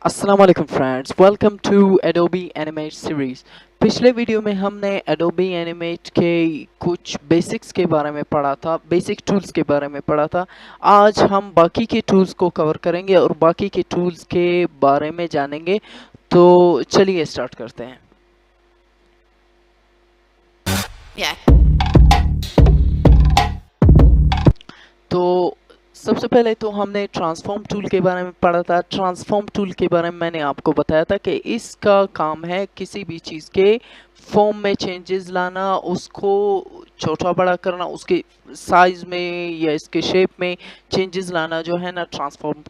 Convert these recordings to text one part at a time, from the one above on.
अस्सलाम वालेकुम friends, welcome to Adobe Animate series. पिछले वीडियो में हमने Adobe Animate के कुछ बेसिक्स के बारे में पढ़ा था, बेसिक टूल्स के बारे में पढ़ा था। आज हम बाकी के टूल्स को कवर करेंगे और बाकी के टूल्स के बारे में जानेंगे। तो चलिए स्टार्ट करते हैं। तो सबसे पहले तो हमने ट्रांसफॉर्म टूल के बारे में पढ़ा था। ट्रांसफॉर्म टूल के बारे में मैंने आपको बताया था कि इसका काम है किसी भी चीज़ के फॉर्म में चेंजेस लाना, उसको छोटा बड़ा करना, उसके साइज में या इसके शेप में चेंजेस लाना, जो है ना ट्रांसफॉर्म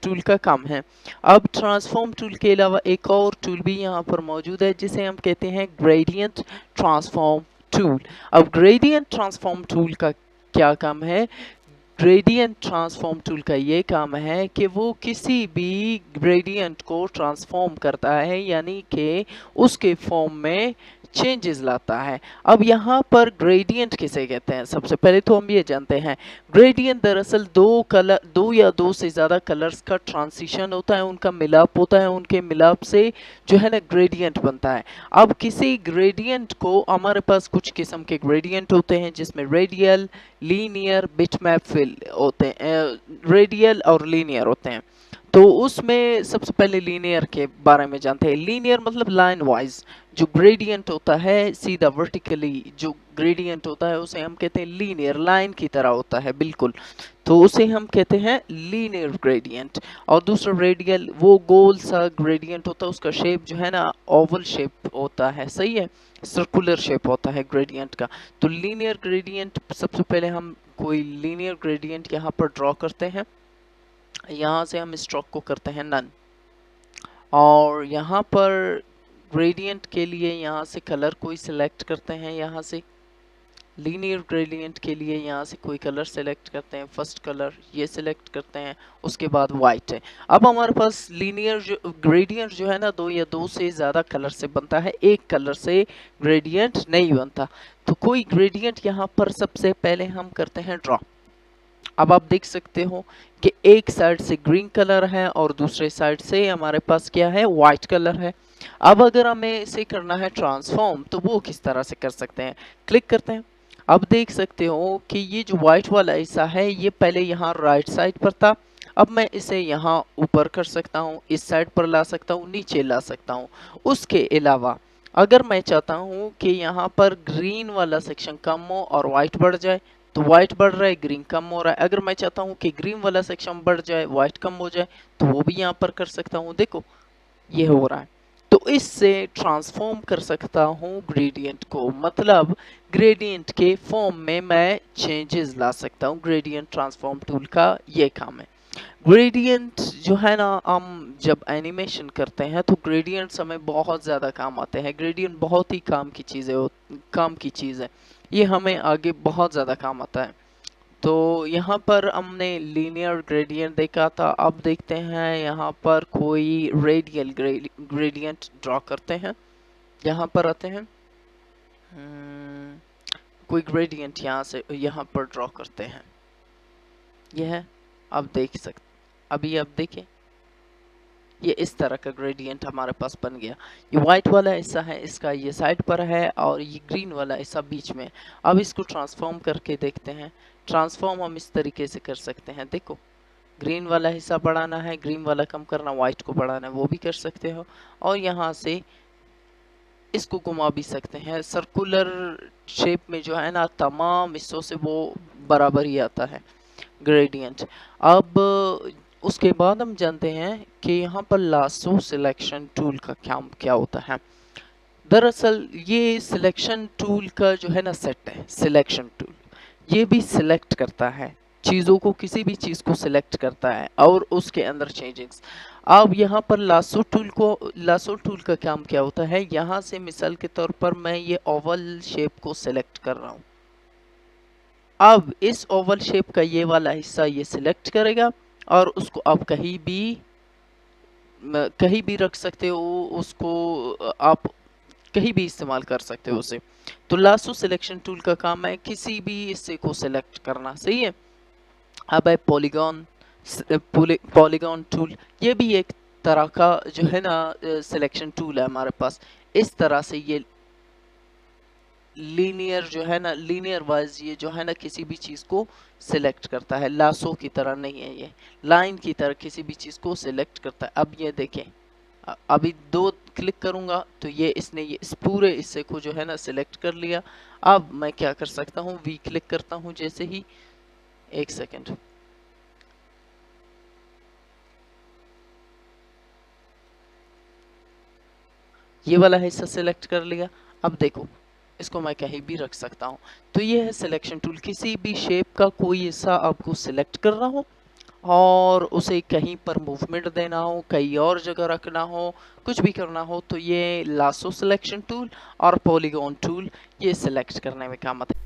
टूल का काम है। अब ट्रांसफॉर्म टूल के अलावा एक और टूल भी यहाँ पर मौजूद है जिसे हम कहते हैं ग्रेडियंट ट्रांसफॉर्म टूल। अब ग्रेडियंट ट्रांसफॉर्म टूल का क्या काम है? ग्रेडियंट ट्रांसफॉर्म टूल का ये काम है कि वो किसी भी ग्रेडियंट को ट्रांसफॉर्म करता है, यानी कि उसके फॉर्म में चेंजेस लाता है। अब यहाँ पर ग्रेडियंट किसे कहते हैं? सबसे पहले तो हम ये जानते हैं, ग्रेडियंट दरअसल दो या दो से ज़्यादा कलर्स का ट्रांसिशन होता है, उनका मिलाप होता है, उनके मिलाप से जो है ना ग्रेडियंट बनता है। अब किसी ग्रेडियंट को, हमारे पास कुछ किस्म के ग्रेडियंट होते हैं जिसमें रेडियल, लीनियर, बिटमैप फिल होते हैं, रेडियल और लीनियर होते हैं। तो उसमें सबसे पहले लीनियर के बारे में जानते हैं। लीनियर मतलब लाइन वाइज जो ग्रेडियंट होता है, सीधा वर्टिकली जो ग्रेडियंट होता है उसे हम कहते हैं लीनियर, लाइन की तरह होता है बिल्कुल, तो उसे हम कहते हैं लीनियर ग्रेडियंट। और दूसरा रेडियल, वो गोल सा ग्रेडियंट होता है, उसका शेप जो है ना ओवल शेप होता है, सही है, सर्कुलर शेप होता है ग्रेडियंट का। तो लीनियर ग्रेडियंट, सबसे पहले हम कोई लीनियर ग्रेडियंट यहाँ पर ड्रॉ करते हैं। यहाँ से हम स्ट्रोक को करते हैं नन, और यहाँ पर ग्रेडियंट के लिए यहाँ से कलर कोई सिलेक्ट करते हैं, यहाँ से लीनियर ग्रेडियंट के लिए यहाँ से कोई कलर सेलेक्ट करते हैं, फर्स्ट कलर ये सिलेक्ट करते हैं, उसके बाद वाइट है। अब हमारे पास लीनियर ग्रेडियंट जो है ना दो या दो से ज़्यादा कलर से बनता है, एक कलर से ग्रेडियंट नहीं बनता। तो कोई ग्रेडियंट यहाँ पर सबसे पहले हम करते हैं ड्रॉ। अब आप देख सकते हो कि एक साइड से ग्रीन कलर है और दूसरे साइड से हमारे पास क्या है, वाइट कलर है। अब अगर हमें इसे करना है ट्रांसफॉर्म, तो वो किस तरह से कर सकते हैं? क्लिक करते हैं। अब देख सकते हो कि ये जो व्हाइट वाला हिस्सा है ये पहले यहाँ राइट साइड पर था, अब मैं इसे यहाँ ऊपर कर सकता हूँ, इस साइड पर ला सकता हूँ, नीचे ला सकता हूँ। उसके अलावा अगर मैं चाहता हूँ कि यहाँ पर ग्रीन वाला सेक्शन कम हो और व्हाइट बढ़ जाए, तो व्हाइट बढ़ रहा है, ग्रीन कम हो रहा है। अगर मैं चाहता हूँ कि ग्रीन वाला सेक्शन बढ़ जाए, व्हाइट कम हो जाए, तो वो भी यहाँ पर कर सकता हूँ। देखो ये हो रहा है। तो इससे ट्रांसफॉर्म कर सकता हूँ ग्रेडियंट को, मतलब ग्रेडियंट के फॉर्म में मैं चेंजेस ला सकता हूँ। ग्रेडियंट ट्रांसफॉर्म टूल का ये काम है। ग्रेडियंट जो है ना, हम जब एनिमेशन करते हैं तो ग्रेडियंट्स हमें बहुत ज़्यादा काम आते हैं। ग्रेडियंट बहुत ही काम की चीज़ है, ये हमें आगे बहुत ज़्यादा काम आता है। तो यहाँ पर हमने लीनियर ग्रेडियंट देखा था, अब देखते हैं यहाँ पर कोई रेडियल ग्रेडियंट ड्रॉ करते हैं। यहाँ पर आते हैं, कोई ग्रेडियंट यहाँ से यहाँ पर ड्रॉ करते हैं। यह है, अब देख सकते, अभी आप देखें ये इस तरह का ग्रेडियंट हमारे पास बन गया। ये व्हाइट वाला हिस्सा है, इसका ये साइड पर है, और ये ग्रीन वाला हिस्सा बीच में। अब इसको ट्रांसफॉर्म करके देखते हैं। ट्रांसफॉर्म हम इस तरीके से कर सकते हैं, देखो ग्रीन वाला हिस्सा बढ़ाना है, ग्रीन वाला कम करना, व्हाइट को बढ़ाना है, वो भी कर सकते हो। और यहाँ से इसको घुमा भी सकते हैं, सर्कुलर शेप में जो है ना तमाम हिस्सों से वो बराबर ही आता है ग्रेडियंट। अब उसके बाद हम जानते हैं कि यहाँ पर लासो सिलेक्शन टूल का काम क्या होता है। दरअसल ये सिलेक्शन टूल का जो है ना सेट है, सिलेक्शन टूल ये भी सिलेक्ट करता है चीज़ों को, किसी भी चीज़ को सिलेक्ट करता है और उसके अंदर चेंजिंग्स। अब यहाँ पर लासो टूल का काम क्या होता है, यहाँ से मिसाल के तौर पर मैं ये ओवल शेप को सिलेक्ट कर रहा हूँ। अब इस ओवल शेप का ये वाला हिस्सा ये सिलेक्ट करेगा और उसको आप कहीं भी रख सकते हो, उसको आप कहीं भी इस्तेमाल कर सकते हो उसे। तो लासो सिलेक्शन टूल का काम है किसी भी हिस्से को सिलेक्ट करना, सही है। अब है पॉलीगॉन टूल, ये भी एक तरह का जो है ना सिलेक्शन टूल है हमारे पास। इस तरह से ये लीनियर जो है ना, लीनियर वाइज ये जो है ना किसी भी चीज़ को सिलेक्ट करता है, लासो की तरह नहीं है, ये लाइन की तरह किसी भी चीज़ को सिलेक्ट करता है। अब ये देखें, अभी 2 क्लिक करूंगा तो ये इसने ये इस पूरे हिस्से को जो है ना सिलेक्ट कर लिया। अब मैं क्या कर सकता हूँ, वी क्लिक करता हूँ जैसे ही, 1 सेकेंड, ये वाला हिस्सा सिलेक्ट कर लिया। अब देखो इसको मैं कहीं भी रख सकता हूँ। तो ये है सिलेक्शन टूल। किसी भी शेप का कोई हिस्सा आपको सिलेक्ट करना हो और उसे कहीं पर मूवमेंट देना हो, कहीं और जगह रखना हो, कुछ भी करना हो, तो ये लासो सिलेक्शन टूल और पॉलीगॉन टूल ये सिलेक्ट करने में काम आते हैं।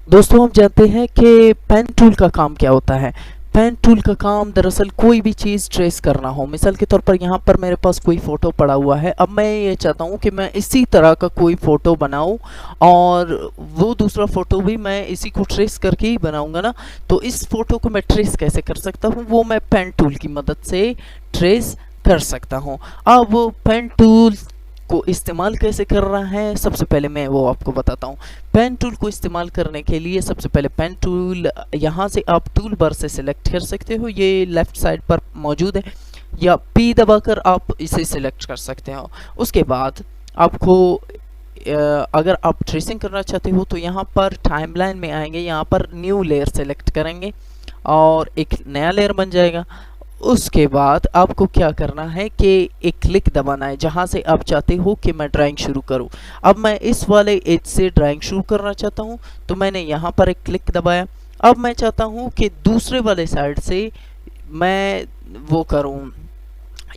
दोस्तों हम जानते हैं कि पेन टूल का काम क्या होता है। पेन टूल का काम दरअसल कोई भी चीज़ ट्रेस करना हो। मिसाल के तौर पर यहाँ पर मेरे पास कोई फ़ोटो पड़ा हुआ है। अब मैं ये चाहता हूँ कि मैं इसी तरह का कोई फ़ोटो बनाऊँ और वो दूसरा फ़ोटो भी मैं इसी को ट्रेस करके ही बनाऊँगा ना। तो इस फ़ोटो को मैं ट्रेस कैसे कर सकता हूँ, वो मैं पेन टूल की मदद से ट्रेस कर सकता हूँ। अब पेन टूल को इस्तेमाल कैसे करना है, सबसे पहले मैं वो आपको बताता हूँ। पेन टूल को इस्तेमाल करने के लिए सबसे पहले पेन टूल यहाँ से आप टूल बार से सिलेक्ट कर सकते हो, ये लेफ्ट साइड पर मौजूद है, या पी दबाकर आप इसे सिलेक्ट कर सकते हो। उसके बाद आपको अगर आप ट्रेसिंग करना चाहते हो तो यहाँ पर टाइमलाइन में आएंगे, यहाँ पर न्यू लेयर सेलेक्ट करेंगे और एक नया लेयर बन जाएगा। उसके बाद आपको क्या करना है कि एक क्लिक दबाना है जहां से आप चाहते हो कि मैं ड्राइंग शुरू करूं। अब मैं इस वाले एज से ड्राइंग शुरू करना चाहता हूं, तो मैंने यहां पर एक क्लिक दबाया। अब मैं चाहता हूं कि दूसरे वाले साइड से मैं वो करूं,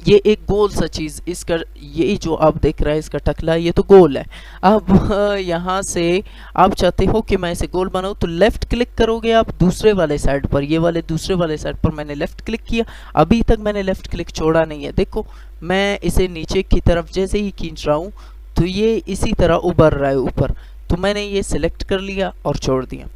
ये एक गोल सा चीज़, इसका ये जो आप देख रहे हैं इसका टकला, ये तो गोल है। अब यहाँ से आप चाहते हो कि मैं इसे गोल बनाऊँ, तो लेफ़्ट क्लिक करोगे आप दूसरे वाले साइड पर, ये वाले दूसरे वाले साइड पर मैंने लेफ़्ट क्लिक किया। अभी तक मैंने लेफ़्ट क्लिक छोड़ा नहीं है, देखो मैं इसे नीचे की तरफ जैसे ही खींच रहा हूँ तो ये इसी तरह उभर रहा है ऊपर। तो मैंने ये सिलेक्ट कर लिया और छोड़ दिया,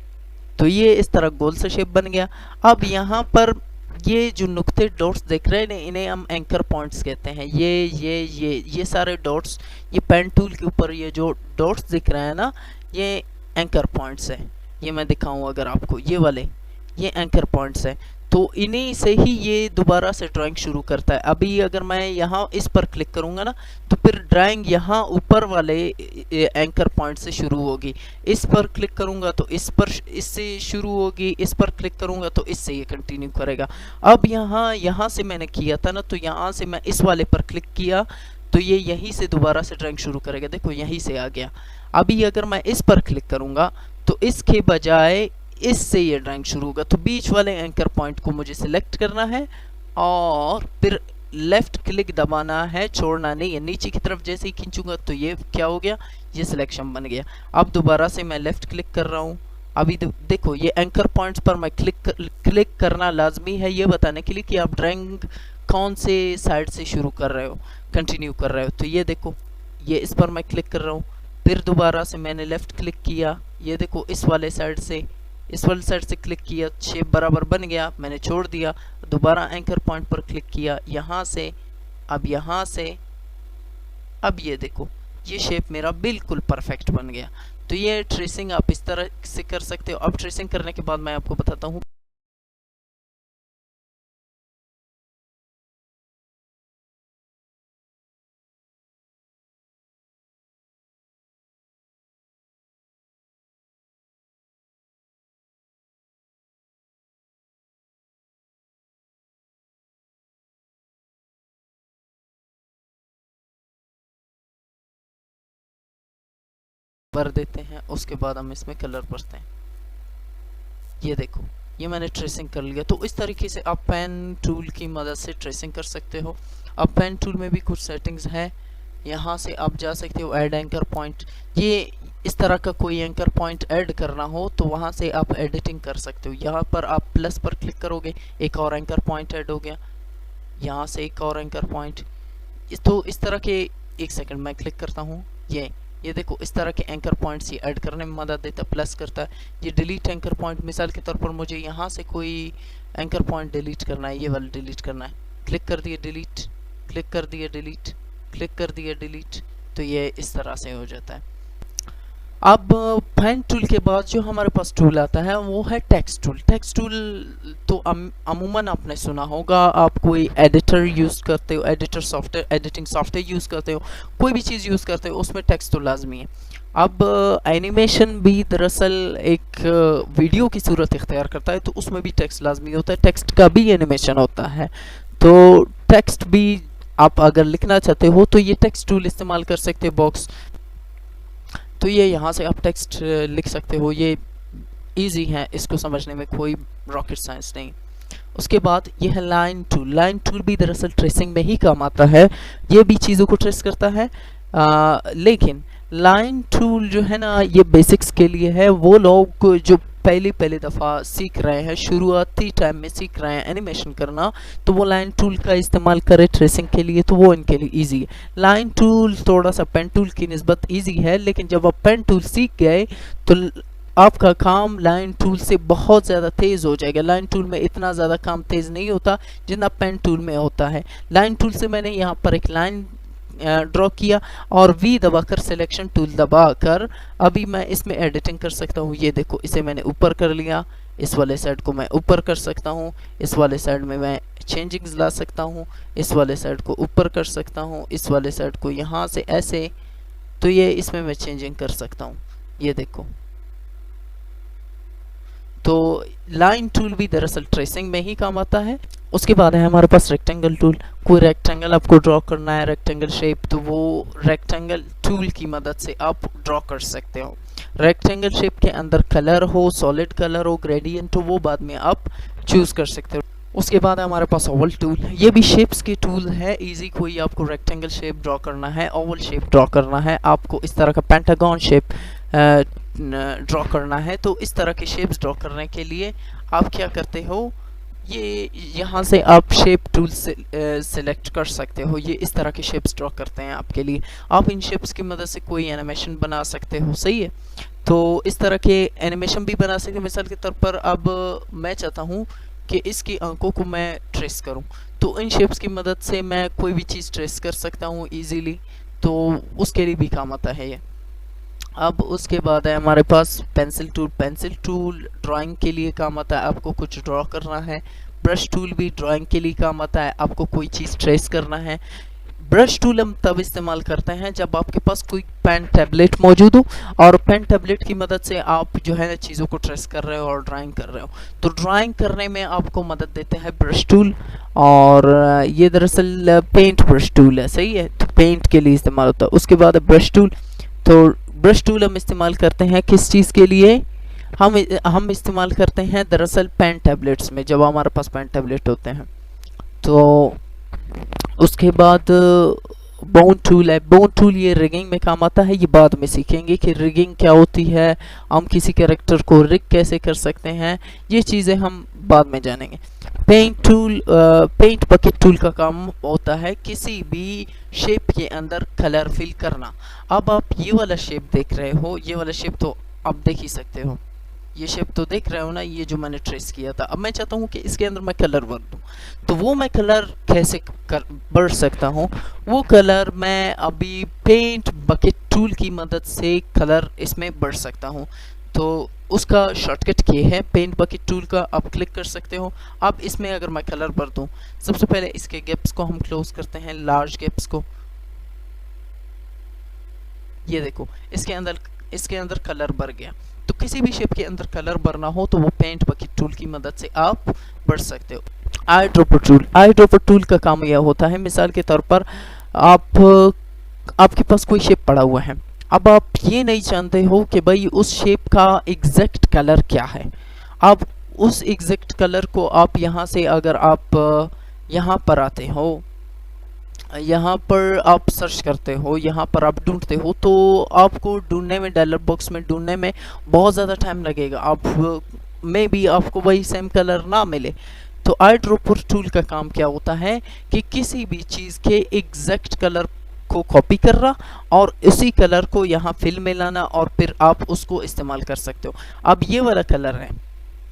तो ये इस तरह गोल सा शेप बन गया। अब यहाँ पर ये जो नुक्ते डॉट्स देख रहे हैं इन्हें हम एंकर पॉइंट्स कहते हैं। ये सारे डॉट्स, ये पेन टूल के ऊपर ये जो डॉट्स दिख रहे हैं ना, ये एंकर पॉइंट्स हैं। ये मैं दिखाऊं अगर आपको, ये वाले ये एंकर पॉइंट्स हैं। तो इन्हीं से ही ये दोबारा से ड्राइंग शुरू करता है। अभी अगर मैं यहाँ इस पर क्लिक करूँगा ना, तो फिर ड्राइंग यहाँ ऊपर वाले एंकर पॉइंट से शुरू होगी। इस पर क्लिक करूँगा तो इस पर इससे शुरू होगी, इस पर क्लिक करूँगा तो इससे ये कंटिन्यू करेगा। अब यहाँ से मैंने किया था ना, तो यहाँ से मैं इस वाले पर क्लिक किया तो ये यहीं से दोबारा से ड्राइंग शुरू करेगा। देखो यहीं से आ गया। अभी अगर मैं इस पर क्लिक करूँगा तो इसके बजाय इससे ये ड्राइंग शुरू होगा। तो बीच वाले एंकर पॉइंट को मुझे सिलेक्ट करना है और फिर लेफ्ट क्लिक दबाना है, छोड़ना नहीं है। नीचे की तरफ जैसे ही खींचूंगा तो ये क्या हो गया, ये सिलेक्शन बन गया। अब दोबारा से मैं लेफ्ट क्लिक कर रहा हूँ। अभी देखो ये एंकर पॉइंट्स पर मैं क्लिक करना लाजमी है, ये बताने के लिए कि आप ड्राइंग कौन से साइड से शुरू कर रहे हो, कंटिन्यू कर रहे हो। तो ये देखो ये इस पर मैं क्लिक कर रहा हूँ, फिर दोबारा से मैंने लेफ्ट क्लिक किया, ये देखो इस वाले साइड से क्लिक किया, शेप बराबर बन गया, मैंने छोड़ दिया। दोबारा एंकर पॉइंट पर क्लिक किया, यहाँ से अब ये देखो ये शेप मेरा बिल्कुल परफेक्ट बन गया। तो ये ट्रेसिंग आप इस तरह से कर सकते हो। अब ट्रेसिंग करने के बाद मैं आपको बताता हूँ भर देते हैं, उसके बाद हम इसमें कलर भरते हैं। ये देखो ये मैंने ट्रेसिंग कर लिया। तो इस तरीके से आप पेन टूल की मदद से ट्रेसिंग कर सकते हो। अब पेन टूल में भी कुछ सेटिंग्स हैं, यहाँ से आप जा सकते हो ऐड एंकर पॉइंट। ये इस तरह का कोई एंकर पॉइंट ऐड करना हो तो वहाँ से आप एडिटिंग कर सकते हो। यहाँ पर आप प्लस पर क्लिक करोगे, एक और एंकर पॉइंट ऐड हो गया, यहाँ से एक और एंकर पॉइंट। तो इस तरह के, एक सेकंड मैं क्लिक करता हूँ, ये देखो इस तरह के एंकर पॉइंट्स ये ऐड करने में मदद देता है, प्लस करता है। ये डिलीट एंकर पॉइंट, मिसाल के तौर पर मुझे यहाँ से कोई एंकर पॉइंट डिलीट करना है, ये वाला डिलीट करना है, क्लिक कर दिए डिलीट, क्लिक कर दिया डिलीट, क्लिक कर दिया डिलीट, तो ये इस तरह से हो जाता है। अब पेन टूल के बाद जो हमारे पास टूल आता है वो है टेक्स्ट टूल। टेक्स्ट टूल तो अमूमन आपने सुना होगा, आप कोई एडिटर यूज़ करते हो, editor software, editing software use करते हो, कोई भी चीज़ यूज़ करते हो, उसमें टेक्स्ट तो लाजमी है। अब एनिमेशन भी दरअसल एक वीडियो की सूरत इख्तियार करता है, तो उसमें भी टेक्स्ट लाजमी होता है, टेक्स्ट का भी एनिमेशन होता है। तो टेक्स्ट भी आप अगर लिखना चाहते हो तो ये टेक्स्ट टूल इस्तेमाल कर सकते हो, बॉक्स। तो ये यहाँ से आप टेक्स्ट लिख सकते हो, ये इजी है, इसको समझने में कोई रॉकेट साइंस नहीं। उसके बाद ये है लाइन टूल। लाइन टूल भी दरअसल ट्रेसिंग में ही काम आता है, ये भी चीज़ों को ट्रेस करता है। लेकिन लाइन टूल जो है ना, ये बेसिक्स के लिए है, वो लोग जो पहली दफ़ा सीख रहे हैं, शुरुआती टाइम में सीख रहे हैं एनिमेशन करना, तो वो लाइन टूल का इस्तेमाल करें ट्रेसिंग के लिए, तो वो इनके लिए इजी है। लाइन टूल थोड़ा सा पेन टूल की निस्बत इजी है, लेकिन जब आप पेन टूल सीख गए तो आपका काम लाइन टूल से बहुत ज़्यादा तेज़ हो जाएगा। लाइन टूल में इतना ज़्यादा काम तेज़ नहीं होता जितना पेन टूल में होता है। लाइन टूल से मैंने यहाँ पर एक लाइन ड्रॉ किया और वी दबाकर, सिलेक्शन टूल दबाकर अभी मैं इसमें एडिटिंग कर सकता हूँ। ये देखो, इसे मैंने ऊपर कर लिया, इस वाले साइड को मैं ऊपर कर सकता हूँ, इस वाले साइड में मैं चेंजिंग्स ला सकता हूँ, इस वाले साइड को ऊपर कर सकता हूँ, इस वाले साइड को यहाँ से ऐसे, तो ये इसमें मैं चेंजिंग कर सकता हूँ। ये देखो, तो लाइन टूल भी दरअसल ट्रेसिंग में ही काम आता है। उसके बाद है हमारे पास रेक्टेंगल टूल। कोई रेक्टेंगल आपको ड्रॉ करना है, रेक्टेंगल शेप, तो वो रेक्टेंगल टूल की मदद से आप ड्रॉ कर सकते हो। रेक्टेंगल शेप के अंदर कलर हो, सॉलिड कलर हो, ग्रेडियंट हो, वो बाद में आप चूज कर सकते हो। उसके बाद है हमारे पास ओवल टूल। ये भी शेप्स के टूल है, इजी। कोई आपको रेक्टेंगल शेप ड्रॉ करना है, ओवल शेप ड्रॉ करना है, आपको इस तरह का पेंटागन शेप ड्रॉ करना है, तो इस तरह के शेप्स ड्रॉ करने के लिए आप क्या करते हो, ये यहाँ से आप शेप टूल से सिलेक्ट कर सकते हो। ये इस तरह के शेप्स ड्रॉ करते हैं आपके लिए। आप इन शेप्स की मदद से कोई एनिमेशन बना सकते हो, सही है। तो इस तरह के एनिमेशन भी बना सकते हो। मिसाल के तौर पर अब मैं चाहता हूँ कि इसकी आंखों को मैं ट्रेस करूँ, तो इन शेप्स की मदद से मैं कोई भी चीज़ ट्रेस कर सकता हूँ ईजीली, तो उसके लिए भी काम आता है ये। अब उसके बाद है हमारे पास pencil tool. Pencil tool drawing के लिए काम आता है, आपको कुछ ड्रॉ करना है। ब्रश टूल भी ड्राइंग के लिए काम आता है, आपको कोई चीज़ ट्रेस करना है। ब्रश टूल हम तब इस्तेमाल करते हैं जब आपके पास कोई पेन टैबलेट मौजूद हो और पेन टैबलेट की मदद से आप जो है ना चीज़ों को ट्रेस कर रहे हो और ड्राइंग कर रहे हो। तो ड्राइंग करने में आपको मदद देते हैं ब्रश टूल, और ये दरअसल पेंट ब्रश टूल है, सही है, तो पेंट के लिए इस्तेमाल होता है। उसके बाद ब्रश टूल। तो ब्रश टूल हम इस्तेमाल करते हैं किस चीज़ के लिए, हम इस्तेमाल करते हैं दरअसल पेन टैबलेट्स में, जब हमारे पास पेन टैबलेट होते हैं। तो उसके बाद बोन टूल है। बोन टूल ये रिगिंग में काम आता है, ये बाद में सीखेंगे कि रिगिंग क्या होती है, हम किसी कैरेक्टर को रिग कैसे कर सकते हैं, ये चीज़ें हम बाद में जानेंगे। Paint tool, paint bucket tool का काम होता है किसी भी शेप के अंदर कलर फिल करना। अब आप ये वाला शेप देख रहे हो, ये वाला शेप तो आप देख ही सकते हो, ये शेप तो देख रहे हो ना, ये जो मैंने ट्रेस किया था। अब मैं चाहता हूँ कि इसके अंदर मैं कलर भर दूँ, तो वो मैं कलर कैसे भर सकता हूँ, वो कलर मैं अभी पेंट बकेट टूल की मदद से कलर इसमें भर सकता हूँ। तो उसका शॉर्टकट ये है, पेंट बकेट टूल का आप क्लिक कर सकते हो। अब इसमें अगर मैं कलर भर दूँ, सबसे पहले इसके गैप्स को हम क्लोज करते हैं, लार्ज गैप्स को। ये देखो, इसके अंदर कलर भर गया। तो किसी भी शेप के अंदर कलर भरना हो तो वो पेंट बकेट टूल की मदद से आप भर सकते हो। Eye dropper tool. Eye dropper tool का काम यह होता है, मिसाल के तौर पर आपके पास कोई शेप पड़ा हुआ है, अब आप ये नहीं जानते हो कि भाई उस शेप का एग्जैक्ट कलर क्या है। अब उस एग्जैक्ट कलर को आप यहाँ से, अगर आप यहाँ पर आते हो, यहाँ पर आप सर्च करते हो, यहाँ पर आप ढूंढते हो, तो आपको ढूंढने में, डायलॉग बॉक्स में ढूंढने में बहुत ज़्यादा टाइम लगेगा। आप में भी आपको वही सेम कलर ना मिले। तो आई ड्रॉपर टूल का काम क्या होता है कि किसी भी चीज़ के एग्जैक्ट कलर को कॉपी करना और उसी कलर को यहाँ फिल में लाना और फिर आप उसको इस्तेमाल कर सकते हो। अब ये वाला कलर है,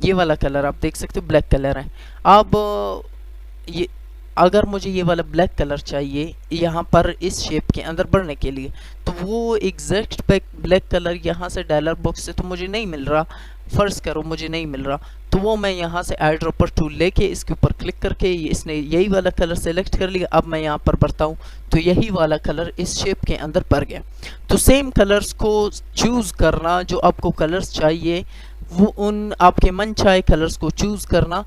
ये वाला कलर आप देख सकते हो, ब्लैक कलर है। अब अगर मुझे ये वाला ब्लैक कलर चाहिए यहाँ पर इस शेप के अंदर बढ़ने के लिए, तो वो एग्जैक्ट ब्लैक कलर यहाँ से डायलॉग बॉक्स से तो मुझे नहीं मिल रहा, फर्ज करो मुझे नहीं मिल रहा, तो वो मैं यहाँ से आई ड्रॉपर टूल लेके इसके ऊपर क्लिक करके इसने यही वाला कलर सेलेक्ट कर लिया। अब मैं यहाँ पर भरता हूँ तो यही वाला कलर इस शेप के अंदर भर गया। तो सेम कलर्स को चूज़ करना, जो आपको कलर्स चाहिए वो उन आपके मन चाहे कलर्स को चूज़ करना,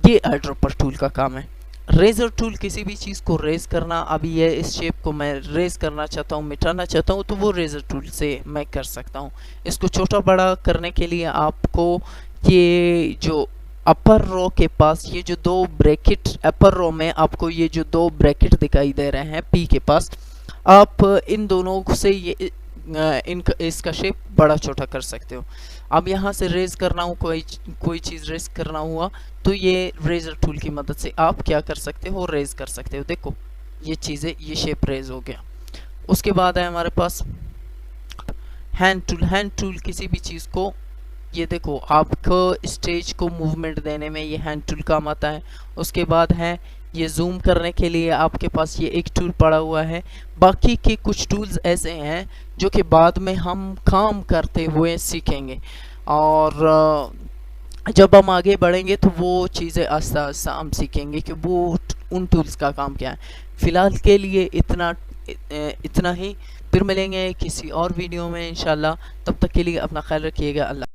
ये आई ड्रॉपर टूल का काम है। रेजर टूल किसी भी चीज़ को रेज करना, अभी ये इस शेप को मैं रेज करना चाहता हूँ, मिटाना चाहता हूँ, तो वो रेजर टूल से मैं कर सकता हूँ। इसको छोटा बड़ा करने के लिए आपको ये जो अपर रो के पास ये जो दो ब्रैकेट, अपर रो में आपको ये जो दो ब्रैकेट दिखाई दे रहे हैं पी के पास, आप इन दोनों से ये इसका शेप बड़ा छोटा कर सकते हो। अब यहाँ से रेज करना हो, कोई चीज़ रेज करना हुआ, तो ये रेजर टूल की मदद से आप क्या कर सकते हो, रेज कर सकते हो। देखो ये चीज़ें, ये शेप रेज हो गया। उसके बाद है हमारे पास हैंड टूल। हैंड टूल किसी भी चीज़ को, ये देखो आपको स्टेज को मूवमेंट देने में ये हैंड टूल काम आता है। उसके बाद है ये जूम करने के लिए आपके पास ये एक टूल पड़ा हुआ है। बाकी के कुछ टूल्स ऐसे हैं जो कि बाद में हम काम करते हुए सीखेंगे, और जब हम आगे बढ़ेंगे तो वो चीज़ें आस्ता आस्ता हम सीखेंगे कि वो उन टूल्स का काम क्या है। फ़िलहाल के लिए इतना ही। फिर मिलेंगे किसी और वीडियो में इंशाल्लाह। तब तक के लिए अपना ख्याल रखिएगा। अल्लाह।